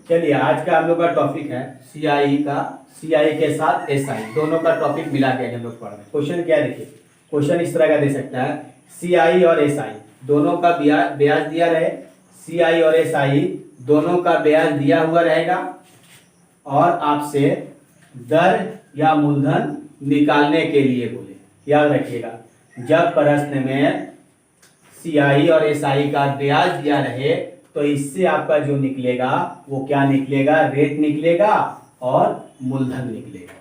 चलिए आज का हम लोग का टॉपिक है सीआई के साथ एसआई दोनों का टॉपिक मिला के हम लोग पढ़ रहे हैं। क्वेश्चन क्या है देखिए, क्वेश्चन इस तरह का दे सकता है, सीआई और एसआई दोनों का ब्याज दिया रहे, सीआई और एसआई दोनों का ब्याज दिया हुआ रहेगा और आपसे दर या मूलधन निकालने के लिए बोले। याद रखिएगा, जब प्रश्न में सीआई और एसआई का ब्याज दिया रहे तो इससे आपका जो निकलेगा वो क्या निकलेगा, रेट निकलेगा और मूलधन निकलेगा।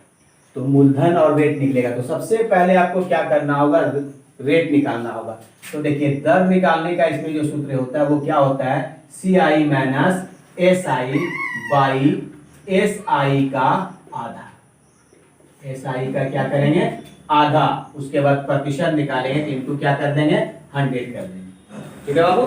तो मूलधन और रेट निकलेगा तो सबसे पहले आपको क्या करना होगा, रेट निकालना होगा। तो देखिए दर निकालने का इसमें जो सूत्र होता है वो क्या होता है, CI minus SI by SI का आधा। एसआई का क्या करेंगे, आधा, उसके बाद प्रतिशत निकालेंगे तो इनको क्या कर देंगे, 100 कर देंगे। ठीक है बाबू,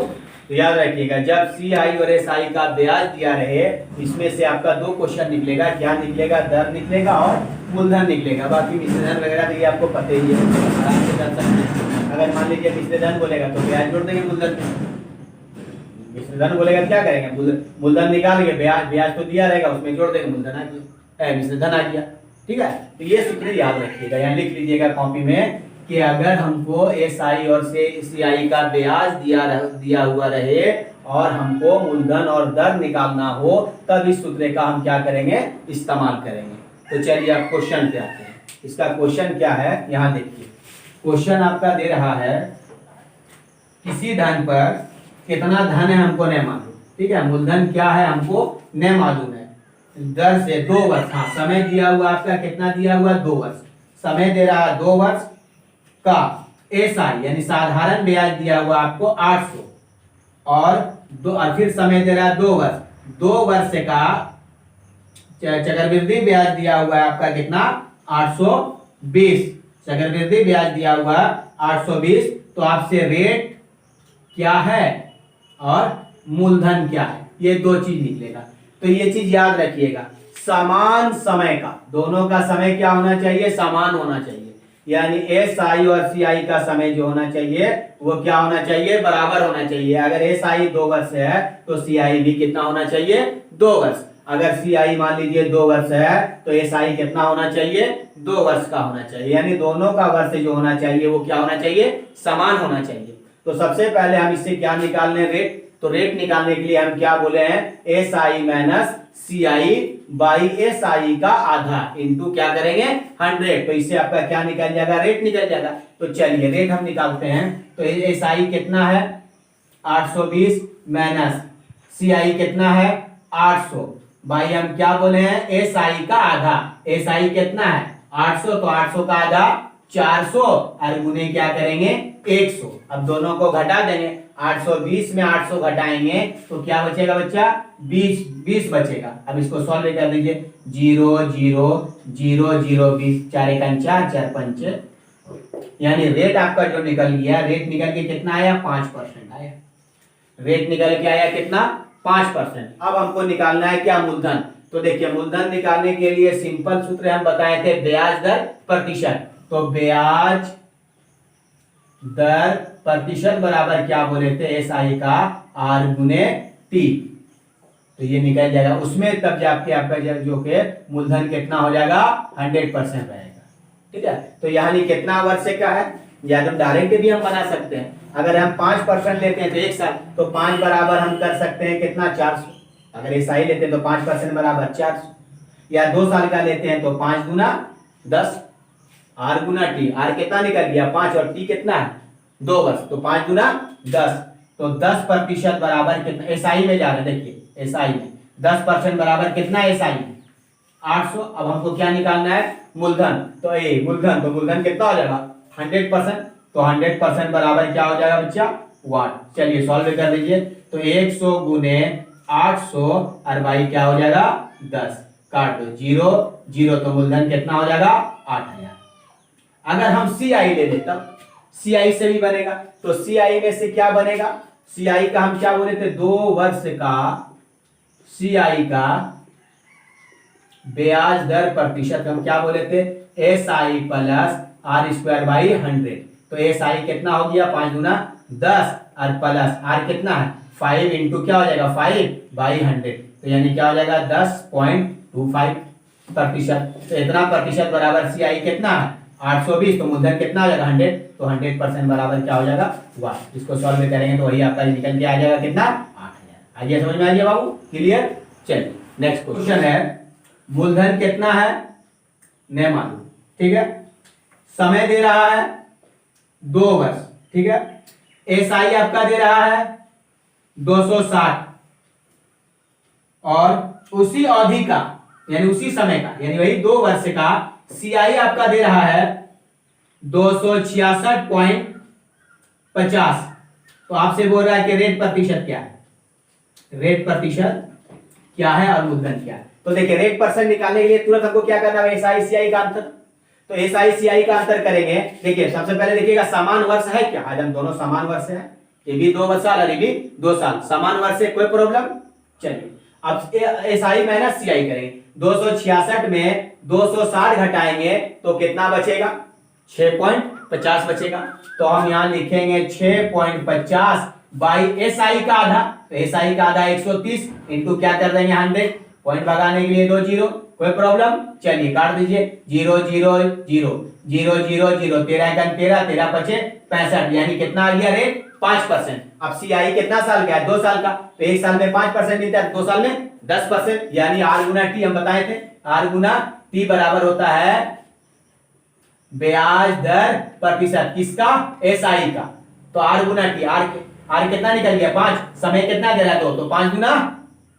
तो याद रखिएगा जब सीआई और एसआई का ब्याज दिया रहे इसमें से आपका दो क्वेश्चन निकलेगा, क्या निकलेगा, दर निकलेगा और मूलधन निकलेगा। बाकी मिश्रधन वगैरह तो ये आपको पता ही है, आराम से कर सकते हैं। अगर मान लीजिए मिश्रधन बोलेगा तो ब्याज जोड़ देंगे मूलधन में, मिश्रधन बोलेगा क्या करेंगे, मूलधन निकाल के ब्याज तो दिया रहेगा उसमें जोड़ देंगे, मूलधन आ गया, मिश्रधन आ गया। ठीक है, तो ये सूत्र याद रखिएगा, यहाँ लिख लीजिएगा कॉपी में कि अगर हमको एसआई और सीआई का ब्याज दिया हुआ रहे और हमको मूलधन और दर निकालना हो तब इस सूत्र का हम क्या करेंगे, इस्तेमाल करेंगे। तो चलिए आप क्वेश्चन पे आते हैं। इसका क्वेश्चन क्या है, यहाँ देखिए क्वेश्चन आपका दे रहा है किसी धन पर कितना धन है हमको नहीं मालूम। ठीक है, मूलधन क्या है हमको नहीं मालूम है, दर से 2 वर्ष, हाँ समय दिया हुआ आपका कितना दिया हुआ, 2 वर्ष, समय दे रहा है 2 वर्ष का एसआई यानी साधारण ब्याज दिया हुआ आपको 800 और फिर समय दे रहा है 2 वर्ष, 2 वर्ष का चक्रवृद्धि ब्याज दिया हुआ है आपका कितना, 820, चक्रवृद्धि ब्याज दिया हुआ 820। तो आपसे रेट क्या है और मूलधन क्या है, ये दो चीज निकलेगा। तो ये चीज याद रखिएगा, समान समय का, दोनों का समय क्या होना चाहिए, समान होना चाहिए। यानी एसआई और सीआई का समय जो होना चाहिए वो क्या होना चाहिए, बराबर होना चाहिए। अगर एसआई 2 वर्ष है तो सीआई भी कितना होना चाहिए, 2 वर्ष। अगर सीआई मान लीजिए 2 वर्ष है तो एसआई कितना होना चाहिए, 2 वर्ष का होना चाहिए। यानी दोनों का वर्ष जो होना चाहिए वो क्या होना चाहिए, समान होना चाहिए। तो सबसे पहले हम इससे क्या निकालने, रेट। तो रेट निकालने के लिए हम क्या बोले हैं, SI minus CI by SI का आधा इंटू क्या करेंगे, 100। तो इससे आपका क्या निकल जाएगा, रेट निकल जाएगा। तो चलिए रेट हम निकालते हैं। तो एसआई कितना है 820 माइनस सीआई कितना है 800 बाई हम क्या बोले हैं, एसआई का आधा। एसआई कितना है 800, तो 800 का आधा 400 और गुने क्या करेंगे 100। अब दोनों को घटा देंगे, 820 में 800 घटाएंगे तो क्या बचेगा बच्चा, 20 बचेगा। अब इसको सॉल्व कर दीजिए, 0 0 0 0 20, 4 1 4 4 5, यानी रेट आपका जो निकल गया, रेट निकल के कितना आया, 5% आया। रेट निकल के आया कितना, 5%। अब हमको निकालना है क्या, मूलधन। तो देखिए मूलधन निकालने के लिए सिंपल सूत्र हम बताए थे, ब्याज दर प्रतिशत। तो ब्याज दर प्रतिशत बराबर क्या बोले थे, एसआई का आर गुने टी। तो ये निकल जाएगा उसमें, तब जाके आपका जो के मूलधन कितना हो जाएगा, 100% रहेगा। ठीक है, तो यहाँ कितना वर्ष का है, या तो डायरेक्ट भी हम बना सकते हैं। अगर हम 5% लेते हैं तो 1 साल, तो 5 बराबर हम कर सकते हैं कितना, 400। अगर एसआई लेते हैं तो 5% बराबर 400, या 2 साल का लेते हैं तो 5 गुना 10, आर गुना टी। आर कितना निकल गया 5 और टी कितना है 2 वर्ष, तो 5 गुना 10। तो 10% बराबर कितना, एसआई में जा रहे हैं, देखिए एसआई में 10% बराबर कितना, एसआई 800। अब हमको क्या निकालना है, मूलधन। तो ये मूलधन, तो मूलधन कितना हो जाएगा 100%। तो 100% बराबर क्या हो जाएगा बच्चा, वाट। चलिए सॉल्व कर लीजिए। तो 100 गुने 800 और बाई क्या हो जाएगा 10, काट दो 0 0, तो मूलधन कितना हो जाएगा 8000। अगर हम सीआई ले लेते सीआई से भी बनेगा। तो सीआई में से क्या बनेगा, सीआई का हम क्या बोले थे, 2 वर्ष का सीआई का ब्याज दर प्रतिशत हम क्या बोले थे, SI plus R square by 100। तो एसआई कितना हो गया, 5 गुना 10 और प्लस आर कितना है 5 इंटू क्या हो जाएगा 5/100, तो यानी क्या हो जाएगा 10.25%। तो इतना प्रतिशत बराबर सी आई कितना है 820, तो मूलधन कितना हो जाएगा 100, तो 100% बराबर क्या हो जाएगा 1। इसको सॉल्व करेंगे तो वही आपका निकल के आ जाएगा कितना 8000। आइए समझ में आ गया बाबू, क्लियर। चलिए नेक्स्ट क्वेश्चन है, मूलधन कितना है नहीं मालूम, ठीक है, समय दे रहा है 2 वर्ष, ठीक है, एसआई आपका दे रहा है 260 और उसी अवधि का यानी उसी समय का यानी वही 2 वर्ष का सीआई आपका दे रहा है 266.50। तो आपसे बोल रहा है कि रेट प्रतिशत क्या है, रेट प्रतिशत क्या है और मूलधन क्या है। तो देखिए रेट परसेंट निकालने के लिए तुरंत हमको क्या करना है एसआई सीआई का अंतर, तो एसआई सीआई का अंतर करेंगे। देखिए सबसे पहले देखिएगा समान वर्ष है क्या, आज हम दोनों समान वर्ष हैं, ये भी 2 साल और ये भी 2 साल, समान वर्ष है, कोई प्रॉब्लम। चलिए अब एसआई माइनस सीआई करेंगे, 266 में 260 घटाएंगे तो कितना बचेगा 6.50 बचेगा। तो हम यहां लिखेंगे 6.50 बाई एसआई का आधा, तो एसआई का आधा 130 इंटू क्या कर देंगे 100, पॉइंट भगाने के लिए 2 जीरो, कोई प्रॉब्लम। चलिए काट दीजिए 0 0 0 0 0 0 13 का 13 13 पचे 65, यानी कितना आ गया रेट 5%। अब सीआई कितना साल का है 2 साल का, तो 1 साल में 5% मिलता है, 2 साल में 10%, यानी आर गुना टी हम बताए थे, आर गुना टी बराबर होता है ब्याज दर प्रतिशत किसका एसआई का। तो आर गुना टी, आर कितना निकल गया 5, समय कितना दे रहा है 2, तो 5 गुना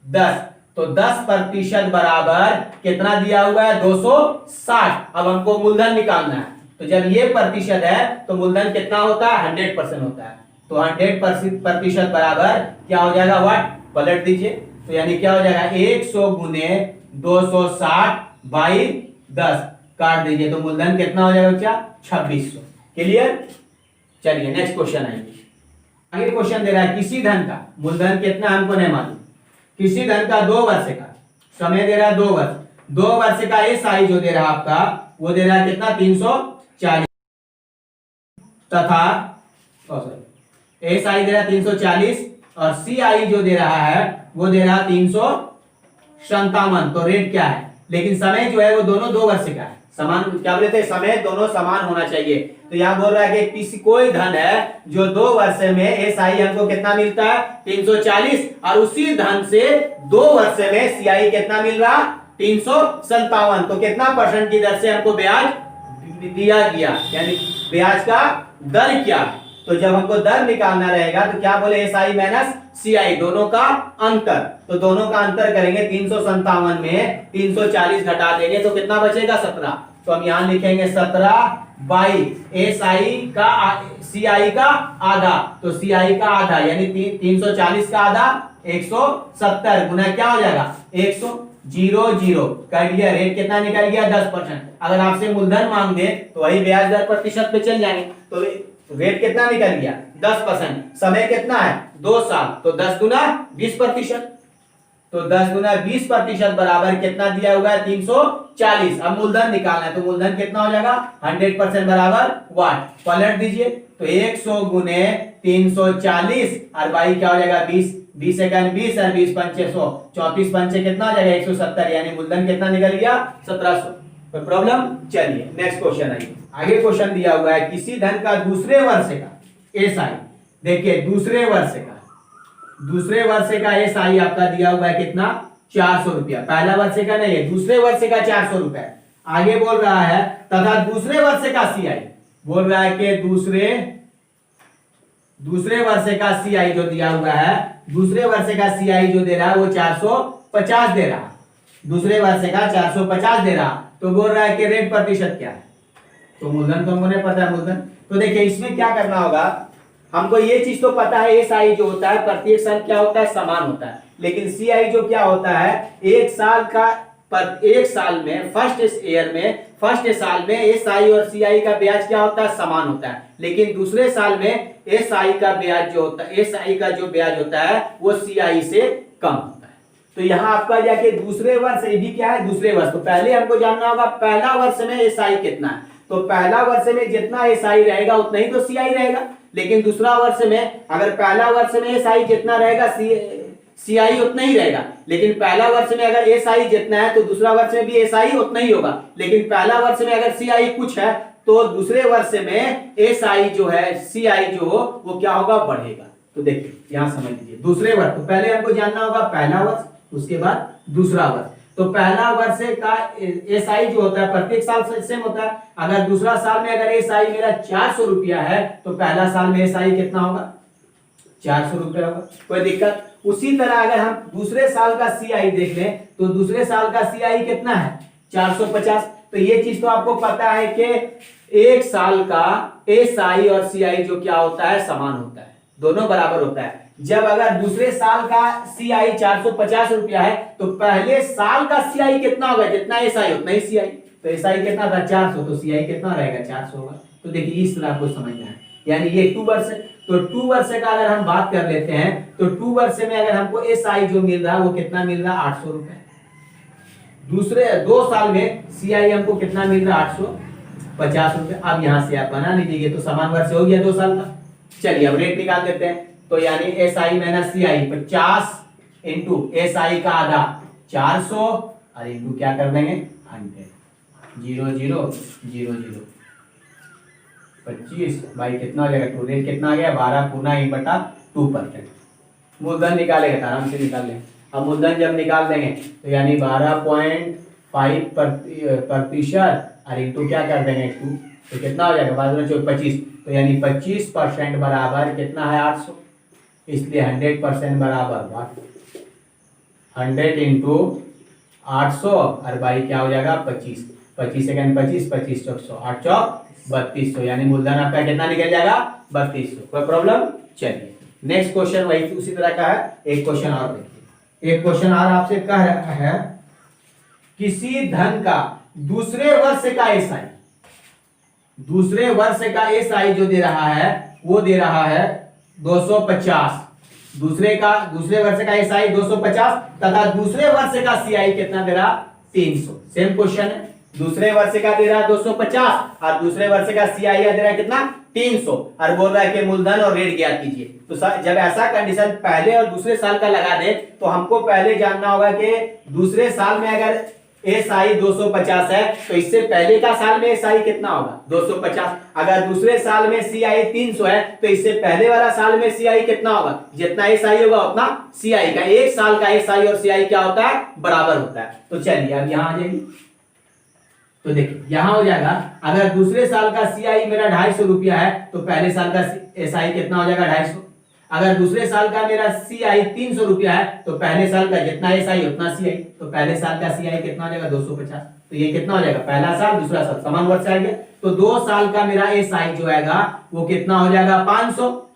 10, तो 10% बराबर कितना दिया हुआ है 260। अब हमको मूलधन निकालना है, तो जब ये प्रतिशत है तो मूलधन कितना होता है 100% होता है, तो 100% बराबर क्या हो जाएगा वाट, पलट दीजिए, तो यानी क्या हो जाएगा 100 गुने 260 बाई 10, काट दीजिए, तो मूलधन कितना हो जाएगा बच्चा 2600। क्लियर। चलिए नेक्स्ट क्वेश्चन आएंगे। आगे क्वेश्चन दे रहा है किसी धन का मूलधन कितना हमको नहीं मालूम, किसी धन का 2 वर्ष का समय दे रहा है 2 वर्ष, 2 वर्ष का एसआई जो दे रहा है आपका वो दे रहा है कितना 340 तथा एसआई दे रहा है 340 और सीआई जो दे रहा है वो दे रहा है 357। तो रेट क्या है, लेकिन समय जो है वो दोनों 2 वर्ष का है, समान क्या बोले थे समय दोनों समान होना चाहिए। तो यहाँ बोल रहा है कि किसी कोई धन है जो 2 वर्ष में एसआई हमको कितना मिलता है 340 और उसी धन से 2 वर्ष में सीआई कितना मिल रहा 357, तो कितना परसेंट की दर से हमको ब्याज दिया गया, यानी ब्याज का दर क्या। तो जब हमको दर निकालना रहेगा तो क्या बोले एसआई माइनस सीआई दोनों का अंतर, तो दोनों का अंतर करेंगे 357 में 340 घटा देंगे तो कितना बचेगा 17, तो हम यहां लिखेंगे 17 बाई एसआई का सीआई का आधा, तो सीआई का आधा यानी 340 का आधा 170 गुना क्या हो जाएगा 100 0 0 कर दिया, रेट कितना निकल गया 10%। अगर आपसे मूलधन मांग दे तो वही ब्याज दर प्रतिशत पे चल जाएंगे, तो रेट कितना निकल गया 10%, समय कितना है 2 साल, तो 10 गुना 20%, तो 10 गुना 20% बराबर कितना दिया हुआ है 340। अब मूलधन निकालना है तो मूलधन कितना हो जाएगा 100% बराबर वाट, पलट दीजिए, तो 100 गुने 340 और बाई क्या हो जाएगा 20 20 एकन 20 और 20 पंचे 100, 34 पंचे कितना हो जाएगा 170, यानी मूलधन कितना निकल गया 1700। कोई प्रॉब्लम। चलिए नेक्स्ट क्वेश्चन आइए। आगे क्वेश्चन दिया हुआ है किसी धन का दूसरे वर्ष का एसआई, देखिए दूसरे वर्ष का एसआई आपका दिया हुआ है कितना 400 रुपया, पहला वर्ष का नहीं है दूसरे वर्ष का 400 रुपया। आगे बोल रहा है तथा दूसरे वर्ष का सीआई, बोल रहा है कि दूसरे वर्ष का सीआई जो दिया हुआ है, दूसरे वर्ष का सीआई जो दे रहा है वो 450 दे रहा, दूसरे वर्ष का 450 दे रहा, तो बोल रहा है कि रेट प्रतिशत क्या है, तो मूलधन तो हमको नहीं पता है मूलधन। तो देखिए इसमें क्या करना होगा, हमको ये चीज तो पता है एसआई जो होता है प्रत्येक साल क्या होता है समान होता है, लेकिन सीआई जो क्या होता है एक साल में फर्स्ट साल में एसआई और सीआई का ब्याज क्या होता है समान होता है, लेकिन दूसरे साल में एसआई का ब्याज जो होता है एसआई का जो ब्याज होता है वो सीआई से कम होता है। तो यहाँ आपका जाके दूसरे वर्ष, ये भी क्या है दूसरे वर्ष, तो पहले हमको जानना होगा पहला वर्ष में एसआई कितना है, तो पहला वर्ष में जितना एसआई रहेगा उतना ही तो सीआई रहेगा, लेकिन दूसरा वर्ष में अगर पहला वर्ष में एसआई जितना रहेगा सीआई उतना ही रहेगा, लेकिन पहला वर्ष में अगर एसआई जितना है तो दूसरा वर्ष में भी एसआई उतना ही होगा, लेकिन पहला वर्ष में अगर सीआई कुछ है तो दूसरे वर्ष में एसआई जो है सीआई जो हो वो क्या होगा, बढ़ेगा। तो देखिए यहां समझ लीजिए दूसरे वर्ष, तो पहले हमको जानना होगा पहला वर्ष, उसके बाद दूसरा वर्ष। तो पहला वर्ष का एसआई जो होता है प्रत्येक साल सेम होता है। अगर दूसरा साल में अगर एसआई मेरा 400 रुपया है तो पहला साल में एसआई कितना होगा, 400 रुपया होगा, कोई दिक्कत। उसी तरह अगर हम दूसरे साल का सीआई देख लें तो दूसरे साल का सीआई कितना है, 450। तो ये चीज तो आपको पता है कि एक साल का एसआई और सीआई जो क्या होता है, समान होता है, दोनों बराबर होता है। जब अगर दूसरे साल का सीआई 450 रुपया है तो पहले साल का सीआई कितना होगा, जितना एसआई उतना ही सीआई। तो एसआई कितना था, 400, तो सीआई कितना रहेगा, 400 होगा। तो देखिए इस तरह आपको समझना है, यानी ये 2 वर्ष। तो 2 वर्ष का अगर हम बात कर लेते हैं तो 2 वर्ष में अगर हमको एसआई जो मिल रहा है वो कितना मिल रहा है, 800 रुपए। दूसरे 2 साल में सीआई हमको कितना मिल रहा है, 850 रुपए। अब यहां से आप बना लीजिए, तो समान वर्ष हो गया 2 साल का। चलिए अब रेट निकाल देते हैं। तो यानी SI minus CI 50 into SI का आधा 400 और इंटू क्या कर देंगे 100, 0 0 0 0 25 भाई कितना हो जाएगा, टू रेट कितना आ गया 12 गुना 1/2%। मूलधन निकालेगा आराम से निकाल लें। अब मूलधन जब निकाल देंगे तो यानी 12.5% और इंटू क्या कर देंगे 2, तो कितना हो जाएगा 25। तो यानी 25% बराबर कितना है 800, इसलिए 100% बराबर 100 इंटू 800 और भाई क्या हो जाएगा 25, 25 सेकंड 25, 25 चौक 100, 8 चौक 3200, यानी मूलधन आपका कितना निकल जाएगा 3200। कोई प्रॉब्लम। चलिए नेक्स्ट क्वेश्चन वही उसी तरह का है, एक क्वेश्चन और देखिए। एक क्वेश्चन और आपसे कह रहा है किसी धन का दूसरे वर्ष का एसआई, दूसरे वर्ष का एसआई जो दे रहा है वो दे रहा है 250, दूसरे वर्ष का एसआई 250 तथा दूसरे वर्ष का सीआई कितना दे रहा 300। सेम क्वेश्चन है, दूसरे वर्ष का दे रहा 250 और दूसरे वर्ष का सीआई दे रहा कितना 300 और बोल रहा है कि मूलधन और रेट ज्ञात कीजिए। तो जब ऐसा कंडीशन पहले और दूसरे साल का लगा दे तो हमको पहले जानना होगा कि दूसरे साल में अगर एसआई 250 है तो इससे पहले का साल में एसआई कितना होगा 250। अगर दूसरे साल में सीआई 300 है तो इससे पहले वाला साल में सीआई कितना होगा, जितना एसआई होगा उतना सीआई का। एक साल का एसआई और सीआई क्या होता है, बराबर होता है। तो चलिए अब यहां आ जाएंगे, तो देखिए यहां हो जाएगा अगर दूसरे साल का सीआई मेरा 250 रुपया है तो पहले साल का एसआई कितना हो जाएगा 250। अगर दूसरे साल का मेरा सीआई 300 रुपया है तो पहले साल का जितना एसआई उतना सीआई, तो पहले साल का सीआई कितना हो जाएगा 250। तो ये कितना हो जाएगा पहला साल दूसरा साल समान वर्ष आ गया। तो 2 साल का मेरा एसआई जो आएगा वो कितना हो जाएगा 500,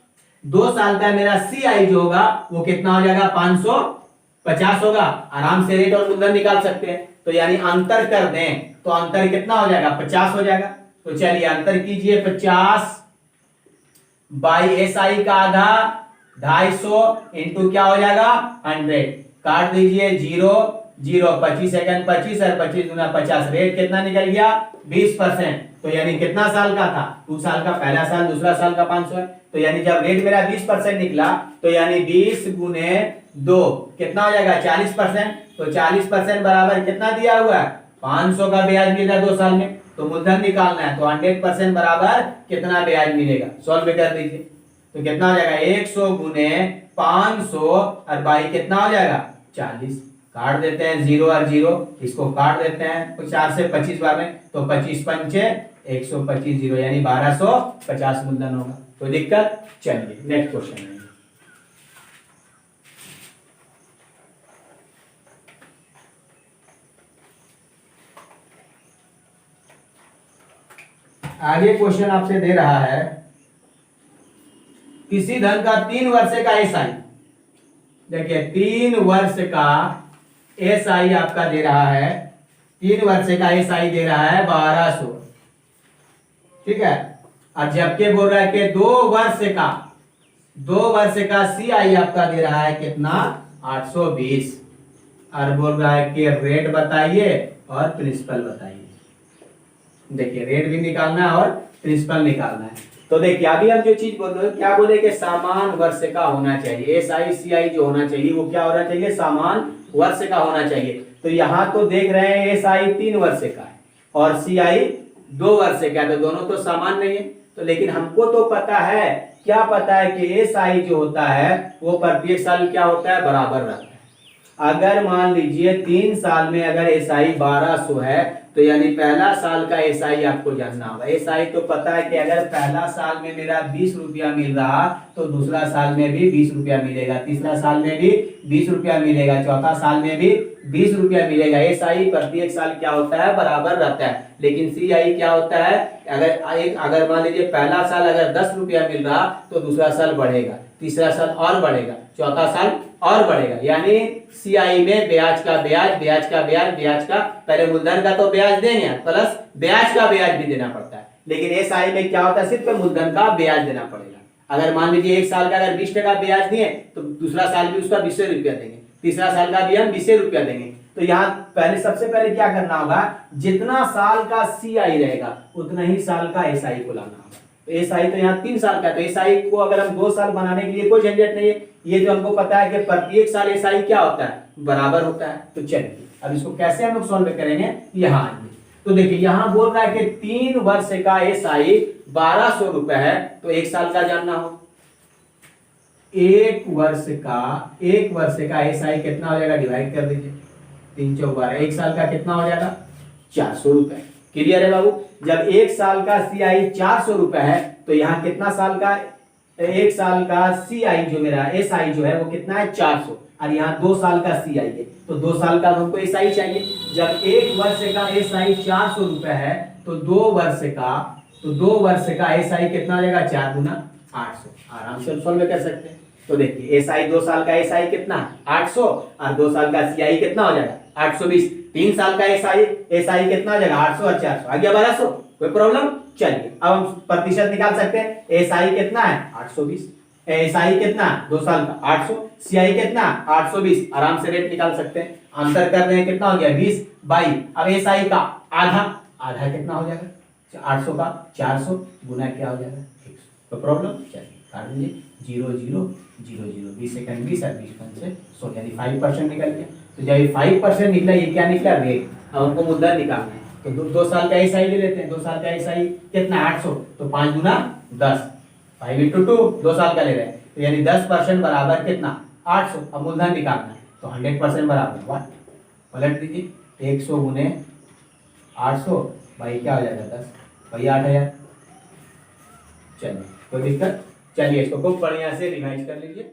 2 साल का मेरा सीआई जो होगा वो कितना हो जाएगा 550 होगा। आराम से रेट और मूलधन निकाल सकते हैं। तो यानी अंतर कर दें तो अंतर कितना हो जाएगा 50 हो जाएगा। तो चलिए अंतर कीजिए 50 बाई एसआई का आधा 250 इंटू क्या हो जाएगा 100, काट दीजिए 0 0, 25 सेकंड 25 और 25 गुना 50, रेट कितना निकल गया 20%। तो यानी कितना साल का था 2 साल का, पहला साल दूसरा साल का 500 है। तो यानी जब रेट मेरा 20% निकला तो यानी 20 गुने 2 कितना हो जाएगा 40%। तो 40% बराबर कितना दिया हुआ है 500 का ब्याज मिल रहा है 2 साल में। तो मूलधन निकालना है तो 100% बराबर कितना ब्याज मिलेगा, सॉल्व कर दीजिए। तो कितना हो जाएगा 100 गुने 500 और बाई कितना हो जाएगा 40, काट देते हैं 0 और 0, इसको काट देते हैं तो 4 से 25 बार में, तो 25 पंचे 125 0 यानी 1250 मूलधन होगा। कोई दिक्कत। चलिए नेक्स्ट क्वेश्चन है। आगे क्वेश्चन आपसे दे रहा है किसी धन का 3 वर्ष का एसआई, देखिए 3 वर्ष का एसआई आपका दे रहा है, 3 वर्ष का एसआई दे रहा है 1200, ठीक है। और जबकि बोल रहा है कि 2 वर्ष का सीआई आपका दे रहा है कितना 820 और बोल रहा है कि रेट बताइए और प्रिंसिपल बताइए। देखिए रेट भी निकालना है और प्रिंसिपल निकालना है। तो देखिए अभी हम जो चीज बोल रहे हैं क्या बोले कि समान वर्ष का होना चाहिए, एसआई सीआई जो होना चाहिए वो क्या होना चाहिए, समान वर्ष का होना चाहिए। तो यहाँ तो देख रहे हैं एसआई 3 वर्ष का है और सीआई 2 वर्ष का है, तो दोनों तो समान नहीं है। तो लेकिन हमको तो पता है, क्या पता है कि एसआई जो होता है वो प्रत्येक साल क्या होता है, बराबर रहता है। अगर मान लीजिए 3 साल में अगर एसआई 1200 है तो यानी पहला साल का एसआई आपको जानना होगा। एसआई तो पता है कि अगर पहला साल में मेरा 20 रुपया मिल रहा तो दूसरा साल में भी 20 रुपया मिलेगा, तीसरा साल में भी 20 रुपया मिलेगा, चौथा साल में भी 20 रुपया मिलेगा। एसआई प्रत्येक साल क्या होता है, बराबर रहता है। लेकिन सीआई क्या होता है, अगर मान लीजिए पहला साल अगर 10 रुपया मिल रहा तो दूसरा साल बढ़ेगा, तीसरा साल और बढ़ेगा, चौथा साल और बढ़ेगा। यानी सीआई में ब्याज का ब्याज, ब्याज का ब्याज, ब्याज का पहले मूलधन का तो ब्याज देंगे प्लस ब्याज का ब्याज भी देना पड़ता है। लेकिन एसआई में क्या होता है, सिर्फ मूलधन का ब्याज देना पड़ेगा। अगर मान लीजिए एक साल का अगर 20% ब्याज दिए तो दूसरा साल भी उसका 20 रुपया देंगे, तीसरा साल का भी हम 20 रुपया देंगे। तो यहाँ पहले सबसे पहले क्या करना होगा, जितना साल का सीआई रहेगा उतना ही साल का एसआई को लाना होगा। तो एसआई तो यहाँ 3 साल का, तो एसआई को अगर हम 2 साल बनाने के लिए कोई झंझट नहीं है। ये जो हमको पता है कि प्रत्येक साल एसआई क्या होता है, बराबर होता है। तो चलिए अब इसको कैसे हम लोग सॉल्व करेंगे, यहाँ आइए। तो देखिए यहाँ बोल रहा है कि 3 वर्ष का एसआई 1200 रुपए है, तो एक साल का जानना हो। एक वर्ष का एसआई कितना हो जाएगा, डिवाइड कर दीजिए 3 चौक 12, एक साल का कितना हो जाएगा, 400 रुपए। क्लियर है बाबू। जब एक साल का सीआई 400 रुपए है तो यहाँ कितना साल का, एक साल का सीआई जो मेरा एसआई जो है वो कितना है, 400, और यहाँ 2 साल का सीआई है तो 2 साल का हमको एसआई चाहिए। जब एक वर्ष का एसआई 400 रुपए है तो 2 वर्ष का एसआई कितना हो जाएगा, 4 गुना 800। आराम से सॉल्व कर सकते हैं। तो देखिए एसआई 2 साल का एसआई कितना, 800, और 2 साल का सीआई कितना हो जाएगा, 820। 3 साल का एसआई कितना हो जाएगा, 800 और 400 आ गया 1200। कोई प्रॉब्लम। चलिए अब हम प्रतिशत निकाल सकते हैं। एसआई कितना है, 820, एसआई कितना 2 साल का 800, सीआई कितना 820। आराम से रेट निकाल सकते हैं। आंसर कर रहे हैं कितना हो गया, 20/22। अब एसआई का आधा कितना हो जाएगा, 800 का 400 गुना क्या हो जाएगा, 100। तो प्रॉब्लम। चलिए काट दीजिए, 0 0 0 0, 20 सेकंड 20 और 20 से 100 यानी 5% निकल गया। तो जब ये 5% निकला, ये क्या निकला, रेट। अब हमको मुद्दा निकालना है तो 2 साल का एसआई ले लेते हैं। 2 साल का एसआई कितना, 800, तो 5 गुना 10, 5 into 2, 2 साल का ले रहे हैं तो यानी 10% बराबर कितना, 800। अब मूलधन निकालना है तो 100% बराबर 1। पलट दीजिए, 100 गुने 800 भाई क्या हो जाएगा, 10 भाई 8000। चलिए कोई दिक्कत। चलिए इसको खूब बढ़िया से रिवाइज कर लीजिए।